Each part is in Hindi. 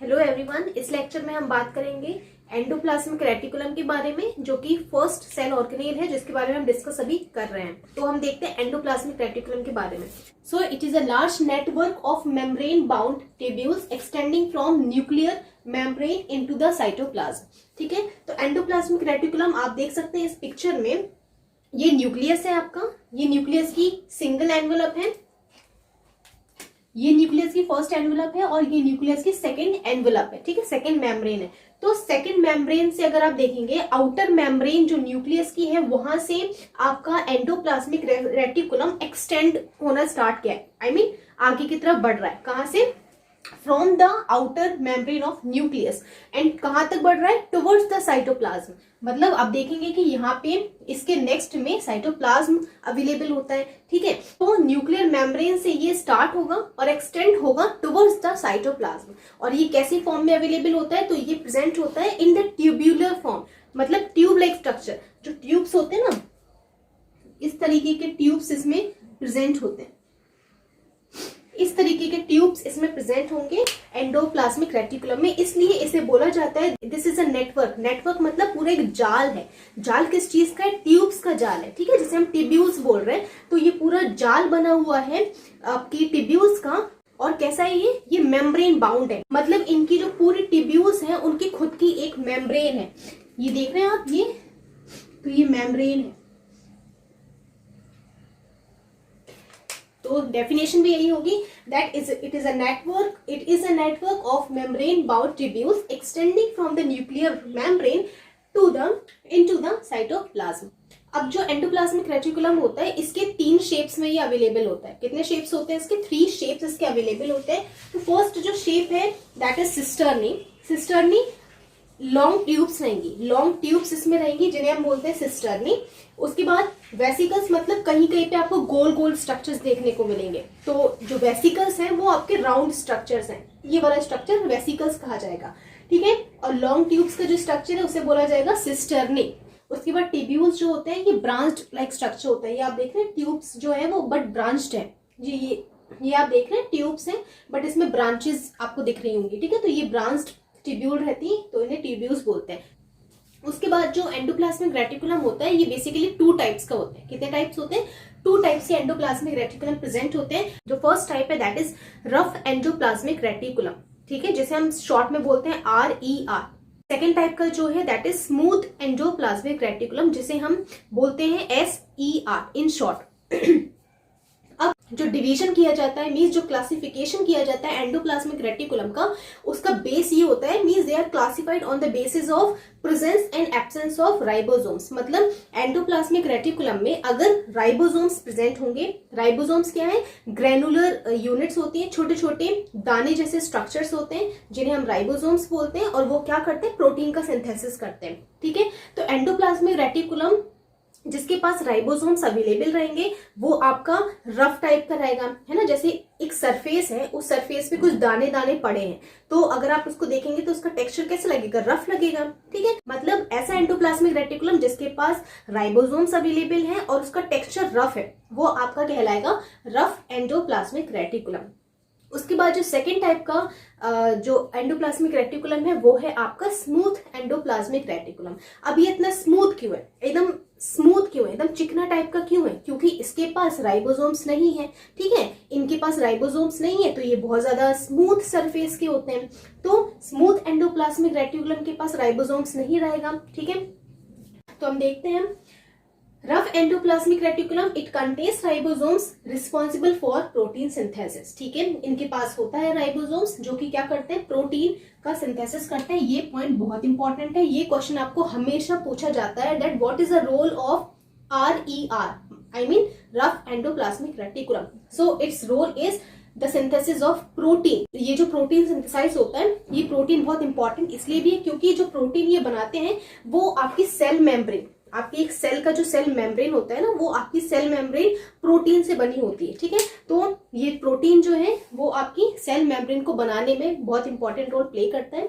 हेलो एवरीवन, इस लेक्चर में हम बात करेंगे एंडोप्लाज्मिक रेटिकुलम के बारे में, जो कि फर्स्ट सेल ऑर्गेनेल है जिसके बारे में हम डिस्कस अभी कर रहे हैं। तो हम देखते हैं एंडोप्लाज्मिक रेटिकुलम के बारे में। So it is a large network of membrane bound tubules extending from nuclear membrane into the cytoplasm. ठीक है, तो एंडोप्लाज्मिक रेटिकुलम आप देख सकते हैं इस पिक्चर में। ये न्यूक्लियस है आपका, ये न्यूक्लियस की सिंगल एनवेलप है, ये न्यूक्लियस की फर्स्ट एनवेलप है और ये न्यूक्लियस की सेकंड एनवेलप है। ठीक है, सेकंड मेम्ब्रेन है। तो सेकंड मेम्ब्रेन से अगर आप देखेंगे, आउटर मेम्ब्रेन जो न्यूक्लियस की है वहां से आपका एंडोप्लाज्मिक रेटिकुलम एक्सटेंड होना स्टार्ट किया है। आई मीन आगे की तरफ बढ़ रहा है। कहां से? From the outer membrane of nucleus. And कहां तक बढ़ रहा है? Towards the cytoplasm. मतलब आप देखेंगे कि यहाँ पे इसके नेक्स्ट में साइटोप्लाज्म अवेलेबल होता है। ठीक है, तो न्यूक्लियर मेम्ब्रेन से ये स्टार्ट होगा और एक्सटेंड होगा टुवर्ड्स द साइटोप्लाज्म। और ये कैसी फॉर्म में अवेलेबल होता है? तो ये प्रेजेंट होता है इन द ट्यूब्यूलर फॉर्म, मतलब ट्यूब लाइक स्ट्रक्चर। जो ट्यूब्स होते हैं ना, इस तरीके के ट्यूब्स इसमें प्रेजेंट होते हैं। इस तरीके के ट्यूब्स इसमें प्रेजेंट होंगे एंडोप्लाज्मिक रेटिकुलम में। इसलिए इसे बोला जाता है this is a network. Network मतलब पूरा एक जाल है। जाल किस चीज का है? ट्यूब्स का जाल है। ठीक है, जिसे हम टिब्यूल्स बोल रहे हैं। तो ये पूरा जाल बना हुआ है आपकी टिब्यूल्स का। और कैसा है ये मेम्ब्रेन बाउंड है। मतलब इनकी जो पूरी टिब्यूल्स हैं उनकी खुद की एक मेम्ब्रेन है। ये देख रहे हैं आप, ये तो ये मेम्ब्रेन है। तो डेफिनेशन भी यही होगी that it is a network of membrane bound tubules extending from the nuclear membrane into the cytoplasm। अब जो एंडोप्लाज्मिक रेटिकुलम होता है इसके 3 शेप्स में ये अवेलेबल होता है। कितने शेप्स होते हैं इसके? 3 शेप्स इसके अवेलेबल होते हैं। तो फर्स्ट जो शेप है that is cisternae. Long tubes रहेंगी, लॉन्ग ट्यूब्स इसमें रहेंगी जिन्हें हम बोलते हैं सिस्टर्नी। उसके बाद वेसिकल्स, मतलब कहीं कहीं पे आपको गोल गोल स्ट्रक्चर्स देखने को मिलेंगे। तो जो वेसिकल्स हैं वो आपके राउंड स्ट्रक्चर्स हैं। ये वाला स्ट्रक्चर वेसिकल्स कहा जाएगा। ठीक है, और लॉन्ग ट्यूब्स का जो स्ट्रक्चर है उसे बोला जाएगा सिस्टर्नी। उसके बाद टिब्यूल्स जो होते हैं ये ब्रांच्ड लाइक स्ट्रक्चर होता है। ये आप देख रहे हैं ट्यूब्स जो है वो बट ब्रांच्ड है। जी ये आप देख रहे हैं ट्यूब्स हैं बट इसमें ब्रांचेस आपको दिख रही होंगी। ठीक है, तो ये ब्रांच्ड ट्यूब्यूल रहती है तो इन्हें ट्यूब्यूल्स बोलते हैं। उसके बाद जो एंडोप्लाज्मिक रेटिकुलम होता है ये बेसिकली 2 टाइप्स का होता है। कितने टाइप्स होते हैं? 2 टाइप्स के एंडोप्लाज्मिक रेटिकुलम प्रेजेंट होते हैं। जो फर्स्ट टाइप है that is rough endoplasmic reticulum. ठीक है, जिसे हम शॉर्ट में बोलते हैं RER। सेकेंड टाइप का जो है that is smooth endoplasmic reticulum, जिसे हम बोलते हैं SER इन शॉर्ट। अब जो डिवीजन किया जाता है, मीन्स जो क्लासिफिकेशन किया जाता है एंडोप्लाज्मिक रेटिकुलम का, उसका बेस ये होता है, means they are classified on the basis of presence and absence of ribosomes. मतलब एंडोप्लाज्मिक रेटिकुलम में अगर राइबोसोम्स प्रेजेंट होंगे, राइबोसोम्स क्या है? ग्रेनुलर यूनिट्स होती हैं, छोटे छोटे दाने जैसे स्ट्रक्चर्स होते हैं जिन्हें हम राइबोसोम्स बोलते हैं। और वो क्या करते हैं? प्रोटीन का सिंथेसिस करते हैं। ठीक है, तो एंडोप्लाज्मिक रेटिकुलम जिसके पास राइबोसोम्स अवेलेबल रहेंगे वो आपका रफ टाइप का रहेगा, है ना। जैसे एक सरफेस है, उस सरफेस पे कुछ दाने दाने पड़े हैं, तो अगर आप उसको देखेंगे तो उसका टेक्सचर कैसे लगेगा? रफ लगेगा। ठीक है, मतलब ऐसा एंडोप्लाज्मिक रेटिकुलम जिसके पास राइबोसोम्स अवेलेबल है और उसका टेक्सचर रफ है, वो आपका कहलाएगा रफ एंडोप्लाज्मिक रेटिकुलम। उसके बाद जो सेकेंड टाइप का जो एंडोप्लाज्मिक रेटिकुलम है वो है आपका स्मूथ एंडोप्लाज्मिक रेटिकुलम। अब ये इतना स्मूथ क्यों है? एकदम स्मूथ क्यों है? एकदम चिकना टाइप का क्यों है? क्योंकि इसके पास राइबोसोम्स नहीं है। ठीक है, इनके पास राइबोसोम्स नहीं है तो ये बहुत ज्यादा स्मूथ सरफेस के होते हैं। तो स्मूथ एंडोप्लाज्मिक रेटिकुलम के पास राइबोसोम्स नहीं रहेगा। ठीक है, तो हम देखते हैं rough endoplasmic reticulum, it contains ribosomes responsible for protein synthesis. ठीक है, इनके पास होता है राइबोसोम्स जो कि क्या करते हैं? प्रोटीन का सिंथेसिस करते हैं। ये पॉइंट बहुत इंपॉर्टेंट है। ये क्वेश्चन आपको हमेशा पूछा जाता है that what is the role of RER, I mean rough endoplasmic reticulum. So its role is the synthesis of protein. ये जो प्रोटीन सिंथेसाइज होता है, ये प्रोटीन बहुत इंपॉर्टेंट इसलिए भी है क्योंकि जो प्रोटीन ये बनाते हैं वो आपकी सेल मेम्ब्रेन, आपकी एक सेल का जो सेल मेम्ब्रेन होता है ना, वो आपकी सेल मेम्ब्रेन प्रोटीन से बनी होती है। ठीक है, तो ये प्रोटीन जो है वो आपकी सेल मेम्ब्रेन को बनाने में बहुत इंपॉर्टेंट रोल प्ले करता है।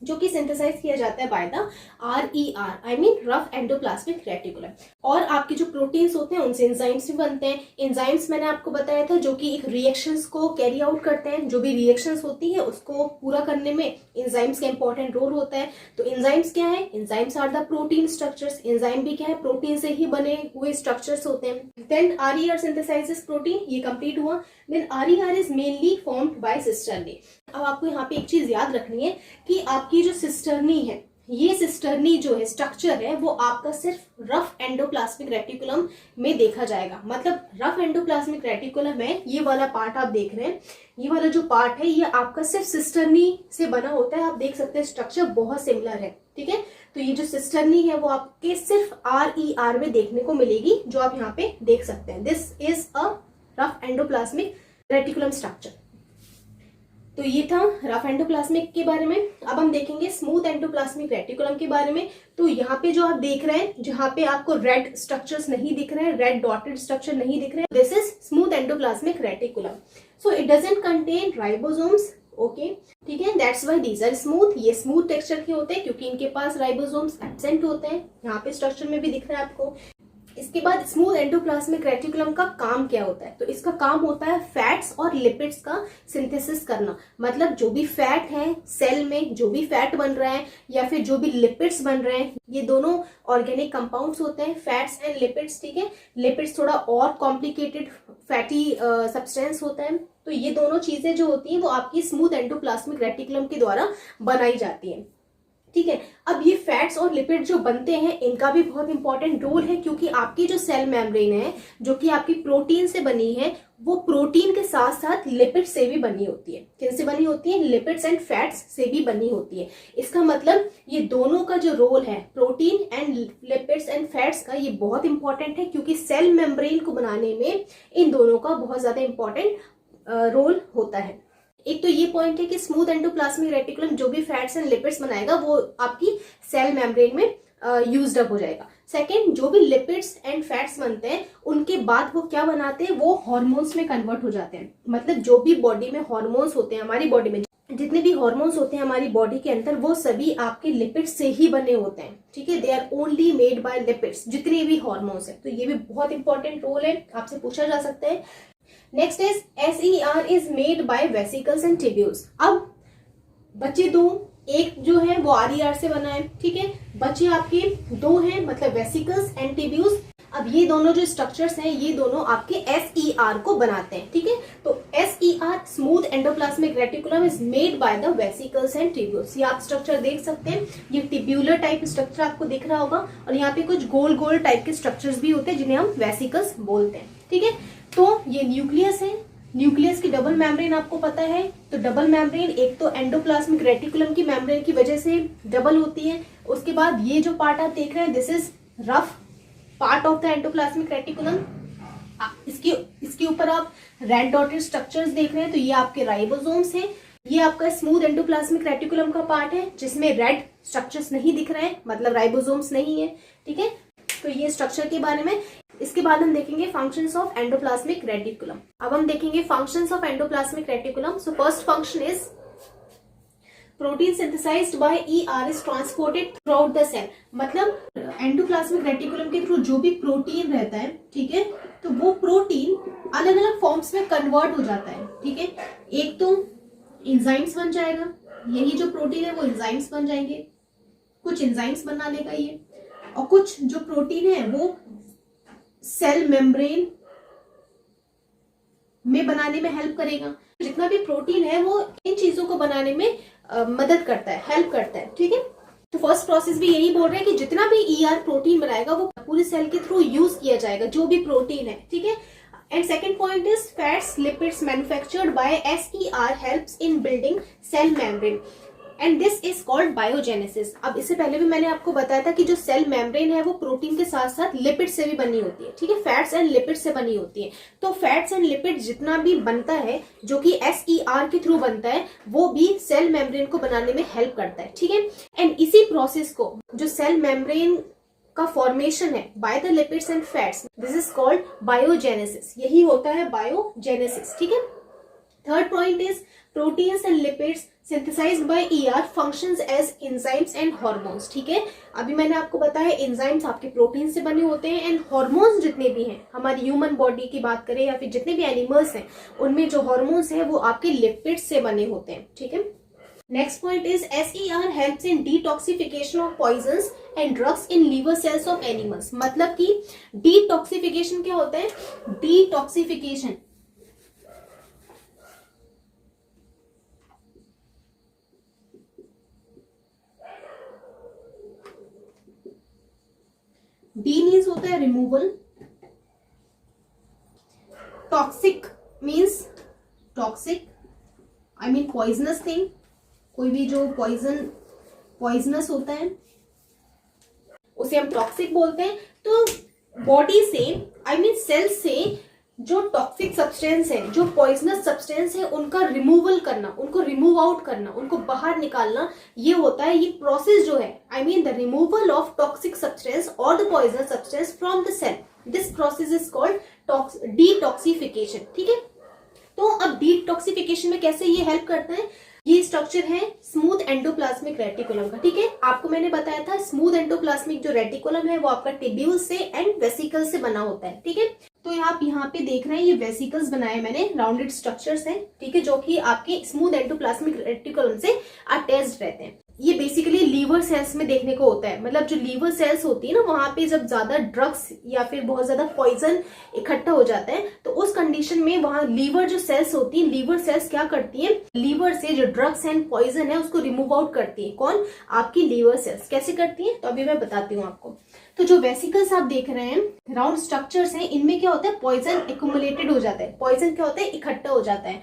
जो कि सिंथेसाइज किया जाता है by the RER, I mean rough endoplasmic reticulum. और आपके जो प्रोटीन्स होते हैं उनसे एंजाइम्स भी बनते हैं। एंजाइम्स मैंने आपको बताया था जो कि एक रिएक्शंस को कैरी आउट करते हैं। जो भी रिएक्शंस होती है उसको पूरा करने में एंजाइम्स का इंपॉर्टेंट रोल होता है। तो एंजाइम्स क्या है? Enzymes are the protein structures. Enzyme भी क्या है? प्रोटीन से ही बने हुए स्ट्रक्चर्स होते हैं। देन RER सिंथेसाइजेस प्रोटीन, ये कंप्लीट हुआ। Then RER is mainly formed by cisternae. अब आपको यहाँ पे एक चीज याद रखनी है कि आपकी जो सिस्टर्नी है, ये सिस्टर्नी जो है स्ट्रक्चर है वो आपका सिर्फ रफ एंडोप्लाज्मिक रेटिकुलम में देखा जाएगा। मतलब रफ एंडोप्लाज्मिक रेटिकुलम है, ये वाला पार्ट आप देख रहे हैं, ये वाला जो पार्ट है ये आपका सिर्फ सिस्टर्नी से बना होता है। आप देख सकते हैं स्ट्रक्चर बहुत सिमिलर है, ठीक है। तो ये जो सिस्टर्नी है वो आपके सिर्फ RER में देखने को मिलेगी, जो आप यहाँ पे देख सकते हैं। This is a rough endoplasmic reticulum structure. तो ये था रफ एंडोप्लाज्मिक के बारे में। अब हम देखेंगे स्मूथ एंडोप्लाज्मिक रेटिकुलम के बारे में। तो यहाँ पे जो आप देख रहे हैं, जहाँ पे आपको रेड स्ट्रक्चर्स नहीं दिख रहे हैं, रेड डॉटेड स्ट्रक्चर नहीं दिख रहे हैं, this is smooth endoplasmic reticulum. So it doesn't contain ribosomes, okay, ठीक है, that's why these are smooth. ये स्मूथ टेक्सचर के होते हैं क्योंकि इनके पास राइबोसोम्स एब्सेंट होते हैं। यहाँ पे स्ट्रक्चर में भी दिख रहा है आपको। इसके बाद स्मूथ एंडोप्लाज्मिक रेटिकुलम का काम क्या होता है? तो इसका काम होता है फैट्स और लिपिड्स का सिंथेसिस करना। मतलब जो भी फैट है सेल में, जो भी फैट बन रहा है या फिर जो भी लिपिड्स बन रहे हैं, ये दोनों ऑर्गेनिक कंपाउंड्स होते हैं, फैट्स एंड लिपिड्स, ठीक है। लिपिड्स थोड़ा और कॉम्प्लिकेटेड फैटी सब्सटेंस होता है। तो ये दोनों चीजें जो होती हैं वो आपकी स्मूथ एंडोप्लाज्मिक रेटिकुलम के द्वारा बनाई जाती है, ठीक है। अब ये फैट्स और लिपिड जो बनते हैं इनका भी बहुत इंपॉर्टेंट रोल है, क्योंकि आपकी जो सेल मेम्ब्रेन है जो कि आपकी प्रोटीन से बनी है, वो प्रोटीन के साथ साथ लिपिड से भी बनी होती है। किन से बनी होती है? लिपिड्स एंड फैट्स से भी बनी होती है। इसका मतलब ये दोनों का जो रोल है, protein and lipids and fats का, ये बहुत इंपॉर्टेंट है, क्योंकि सेल मेम्ब्रेन को बनाने में इन दोनों का बहुत ज्यादा इंपॉर्टेंट रोल होता है। एक तो ये पॉइंट है कि स्मूथ एंडोप्लाज्मिक रेटिकुलम जो भी फैट्स एंड लिपिड्स बनाएगा वो आपकी सेल मेम्ब्रेन में यूज्ड अप हो जाएगा। सेकंड, जो भी लिपिड्स एंड फैट्स बनते हैं उनके बाद वो क्या बनाते हैं? वो हार्मोन्स में कन्वर्ट हो जाते हैं। मतलब जो भी बॉडी में हार्मोन्स होते हैं, हमारी बॉडी में जितने भी हार्मोन्स होते हैं हमारी बॉडी के अंदर, वो सभी आपके लिपिड्स से ही बने होते हैं, ठीक है। They are only made by lipids, जितने भी हार्मोन्स है। तो ये भी बहुत इंपॉर्टेंट रोल है, आपसे पूछा जा सकता है। Next is SER is made by vesicles and tubules. अब बचे दो, एक जो है वो RER से बना है, ठीक है। बचे आपके दो हैं, मतलब वेसिकल्स एंड टिब्यूल्स। अब ये दोनों जो स्ट्रक्चर्स हैं ये दोनों आपके SER को बनाते हैं, ठीक है। तो SER smooth endoplasmic reticulum is made by the vesicles and tubules. ये आप स्ट्रक्चर देख सकते हैं, ये टिब्यूलर टाइप स्ट्रक्चर आपको दिख रहा होगा, और यहाँ पे कुछ गोल गोल टाइप के स्ट्रक्चर्स भी होते हैं जिन्हें हम वेसिकल्स बोलते हैं, ठीक है। तो ये न्यूक्लियस है, न्यूक्लियस की डबल मेम्ब्रेन आपको पता है। तो डबल मेम्ब्रेन एक तो एंडोप्लाज्मिक रेटिकुलम की मेम्ब्रेन की वजह से डबल होती है। उसके बाद ये जो पार्ट आप देख रहे हैं, this is rough part of the endoplasmic reticulum. इसके ऊपर आप रेड डॉटेड स्ट्रक्चर्स देख रहे हैं, तो ये आपके राइबोसोम्स हैं। ये आपका स्मूथ एंडोप्लाज्मिक रेटिकुलम का पार्ट है जिसमें रेड स्ट्रक्चर्स नहीं दिख रहे हैं, मतलब राइबोसोम्स नहीं है, ठीक है। तो ये स्ट्रक्चर के बारे में। इसके बाद हम देखेंगे फंक्शंस ऑफ एंडोप्लाज्मिक रेटिकुलम। अब हम देखेंगे functions of endoplasmic reticulum. So first function is protein synthesized by ER is transported throughout the cell. मतलब एंडोप्लाज्मिक रेटिकुलम के थ्रू जो भी प्रोटीन रहता है, ठीक है, तो वो प्रोटीन अलग अलग फॉर्म्स में कन्वर्ट हो जाता है, ठीक है। एक तो एंजाइम्स बन जाएगा, यही जो प्रोटीन है वो एंजाइम्स बन जाएंगे, कुछ एंजाइम्स बना लेगा ये, और कुछ जो प्रोटीन है वो सेल मेम्ब्रेन में बनाने में हेल्प करेगा। जितना भी प्रोटीन है वो इन चीजों को बनाने में मदद करता है, हेल्प करता है, ठीक है। तो फर्स्ट प्रोसेस भी यही बोल रहे हैं कि जितना भी ER प्रोटीन बनाएगा वो पूरी सेल के थ्रू यूज किया जाएगा, जो भी प्रोटीन है, ठीक है। And second point is fats lipids manufactured by SER helps in building cell membrane and this is called biogenesis. अब इससे पहले भी मैंने आपको बताया था कि जो सेल मेम्ब्रेन है वो प्रोटीन के साथ साथ लिपिड से भी बनी होती है, ठीक है, फैट्स एंड लिपिड से बनी होती है। तो फैट्स एंड लिपिड जितना भी बनता है जो कि SER के थ्रू बनता है, वो भी सेल मेम्ब्रेन को बनाने में हेल्प करता है, ठीक है। एंड इसी प्रोसेस को, जो सेल मेम्ब्रेन का फॉर्मेशन है by the lipids and fats, this is called biogenesis. यही होता है बायोजेनेसिस, ठीक है। Third point is proteins and lipids synthesized by ER functions as enzymes and hormones. ठीक है, अभी मैंने आपको बताया enzymes आपके प्रोटीन से बने होते हैं एंड hormones जितने भी हैं हमारी ह्यूमन बॉडी की बात करें या फिर जितने भी एनिमल्स हैं उनमें जो हॉर्मोन्स हैं वो आपके लिपिड्स से बने होते हैं. ठीक है. Next point is SER helps in detoxification of poisons and drugs in liver cells of animals. मतलब कि डिटॉक्सिफिकेशन क्या होता है? डिटॉक्सिफिकेशन डी मीन्स होता है removal, toxic means toxic I mean poisonous thing, कोई भी जो पॉइजनस होता है उसे हम टॉक्सिक बोलते हैं. तो बॉडी से आई मीन सेल से जो टॉक्सिक सब्सटेंस है, जो पॉइजनस सब्सटेंस है, उनका रिमूवल करना, उनको रिमूव आउट करना, उनको बाहर निकालना, ये होता है, ये प्रोसेस जो है I mean the removal of toxic substance और the poisonous substance from the cell. This process is called detoxification. ठीक है. तो अब डिटॉक्सिफिकेशन में कैसे ये हेल्प करता है? ये स्ट्रक्चर है स्मूथ एंडोप्लाज्मिक रेटिकुलम का. ठीक है, आपको मैंने बताया था स्मूथ एंडोप्लाज्मिक जो रेटिकुलम है वो आपका टिब्यूल से एंड वेसिकल से बना होता है. ठीक है. तो आप यहाँ पे देख रहे हैं ये वेसिकल्स बनाए मैंने, राउंडेड स्ट्रक्चर्स हैं. ठीक है, जो कि आपके स्मूथ एंडोप्लाज्मिक रेटिकुलम से अटैच्ड रहते हैं. ये बेसिकली लीवर सेल्स में देखने को होता है. मतलब जो लीवर सेल्स होती है ना, वहां पे जब ज्यादा ड्रग्स या फिर बहुत ज्यादा पॉइजन इकट्ठा हो जाता है तो उस कंडीशन में वहां लीवर जो सेल्स होती है, लीवर सेल्स क्या करती है? लीवर से जो ड्रग्स एंड पॉइजन है उसको रिमूव आउट करती है. कौन? आपकी लीवर सेल्स. कैसे करती है? तो अभी मैं बताती हूँ आपको. तो जो वेसिकल्स आप देख रहे हैं राउंड स्ट्रक्चर्स हैं, इनमें क्या होता है? पॉइजन एक्यूमुलेटेड हो जाता है. पॉइजन क्या होता है? इकट्ठा हो जाता है.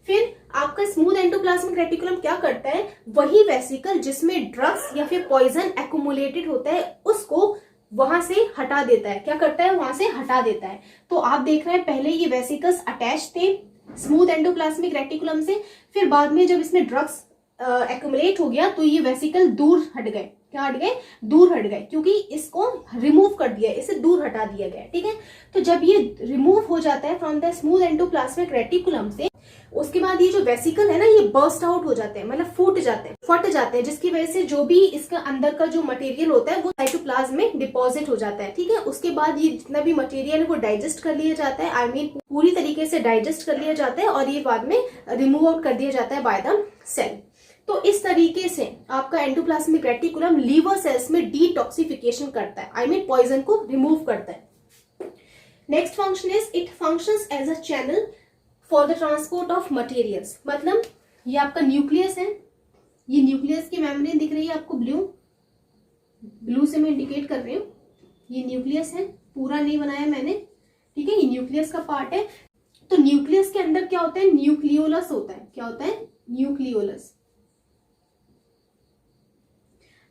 फिर आपका स्मूथ एंडोप्लाज्मिक रेटिकुलम क्या करता है? वही वेसिकल जिसमें ड्रग्स या फिर पॉइजन एक्यूमुलेटेड होता है उसको वहां से हटा देता है. क्या करता है? वहां से हटा देता है. तो आप देख रहे हैं पहले ये वेसिकल्स अटैच थे स्मूथ एंडोप्लाज्मिक रेटिकुलम से, फिर बाद में जब इसमें ड्रग्स एक्यूमुलेट हो गया तो ये वेसिकल दूर हट गए. क्या हट गए? दूर हट गए, क्योंकि इसको रिमूव कर दिया, इसे दूर हटा दिया गया. ठीक है. तो जब ये रिमूव हो जाता है from the smooth endoplasmic reticulum से, उसके बाद ये जो वेसिकल है ना ये बर्स्ट आउट हो जाते हैं, मतलब फट जाते हैं, जिसकी वजह से जो भी इसका अंदर का जो मटेरियल होता है वो साइटोप्लाज्म में डिपॉजिट हो जाता है. ठीक है. उसके बाद ये जितना भी मटेरियल है वो डाइजेस्ट कर लिया जाता है, आई मीन पूरी तरीके से डाइजेस्ट कर लिया जाता है और ये बाद में रिमूव आउट कर दिया जाता है बाय द सेल. तो इस तरीके से आपका एंडोप्लाज्मिक रेटिकुलम लीवर सेल्स में डिटॉक्सिफिकेशन करता है, आई मीन पॉइजन को रिमूव करता है. Next function is it functions as a channel for the transport of materials. मतलब ये आपका न्यूक्लियस है, ये न्यूक्लियस की मेम्ब्रेन दिख रही है आपको, ब्लू से मैं इंडिकेट कर रही हूँ. ये न्यूक्लियस है, पूरा नहीं बनाया मैंने. ठीक है, ये न्यूक्लियस का पार्ट है. तो न्यूक्लियस के अंदर क्या होता है? न्यूक्लियोलस होता है. क्या होता है? न्यूक्लियोलस.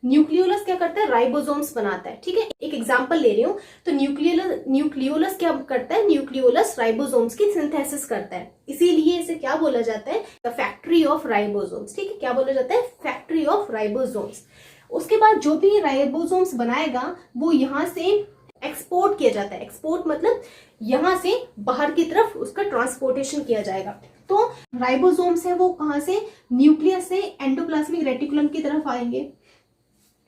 न्यूक्लियोलस क्या करता है? राइबोसोम्स बनाता है. ठीक है, एक एग्जांपल ले रही हूँ. तो न्यूक्लियोलस क्या करता है? न्यूक्लियोलस राइबोसोम्स की सिंथेसिस करता है. इसीलिए इसे क्या बोला जाता है? The factory of ribosomes. ठीक है, क्या बोला जाता है? Factory of ribosomes. उसके बाद जो भी राइबोसोम्स बनाएगा वो यहाँ से एक्सपोर्ट किया जाता है. एक्सपोर्ट मतलब यहाँ से बाहर की तरफ उसका ट्रांसपोर्टेशन किया जाएगा. तो राइबोसोम्स है वो कहाँ से? न्यूक्लियस से एंडोप्लाज्मिक रेटिकुलम की तरफ आएंगे.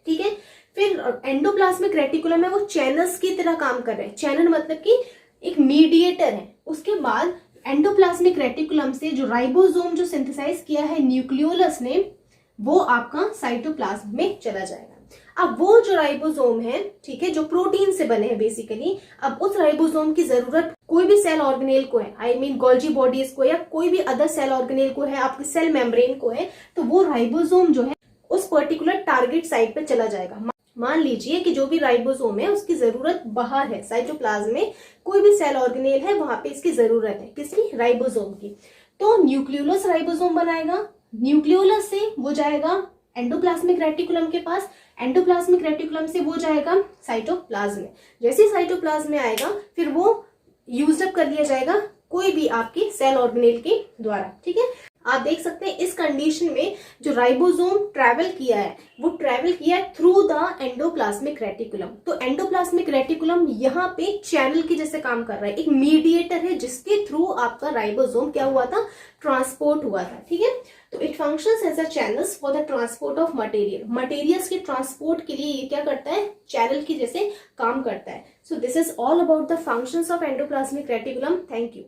ठीक है. फिर एंडोप्लाज्मिक रेटिकुलम में वो चैनल्स की तरह काम कर रहे हैं. चैनल मतलब कि एक मीडिएटर है. उसके बाद एंडोप्लाज्मिक रेटिकुलम से जो राइबोसोम जो सिंथेसाइज किया है न्यूक्लियोलस ने, वो आपका साइटोप्लाज्म में चला जाएगा. अब वो जो राइबोसोम है, ठीक है, जो प्रोटीन से बने हैं बेसिकली, अब उस राइबोसोम की जरूरत कोई भी सेल ऑर्गेनेल को है, आई मीन गोल्जी बॉडीज को या कोई भी अदर सेल ऑर्गेनेल को है, आपके सेल मेम्ब्रेन को है, तो वो राइबोसोम जो है उस पर्टिकुलर टारगेट साइट पे चला जाएगा. मान लीजिए कि जो भी राइबोसोम है उसकी जरूरत बाहर है, साइटोप्लाज्म में कोई भी सेल ऑर्गेनेल है वहां पे इसकी जरूरत है. किसकी? राइबोसोम की. तो न्यूक्लियोलस राइबोसोम बनाएगा. न्यूक्लियोलस से वो जाएगा एंडोप्लाज्मिक रेटिकुलम के पास. एंडोप्लाज्मिक रेटिकुलम से वो जाएगा साइटोप्लाज्म में. जैसे साइटोप्लाज्म में आएगा फिर वो यूज अप कर लिया जाएगा कोई भी आपकी सेल ऑर्गेनेल के द्वारा. ठीक है. आप देख सकते हैं इस कंडीशन में जो राइबोसोम ट्रैवल किया है वो ट्रैवल किया है थ्रू द एंडोप्लाज्मिक रेटिकुलम। तो एंडोप्लाज्मिक रेटिकुलम यहाँ पे चैनल की जैसे काम कर रहा है, एक मीडिएटर है जिसके थ्रू आपका राइबोसोम क्या हुआ था, ट्रांसपोर्ट हुआ था। ठीक है, तो it functions as a channels for the transport of material. Materials के ट्रांसपोर्ट के लिए ये क्या करता है, चैनल की जैसे काम करता है। So this is all about the functions of endoplasmic reticulum. Thank you.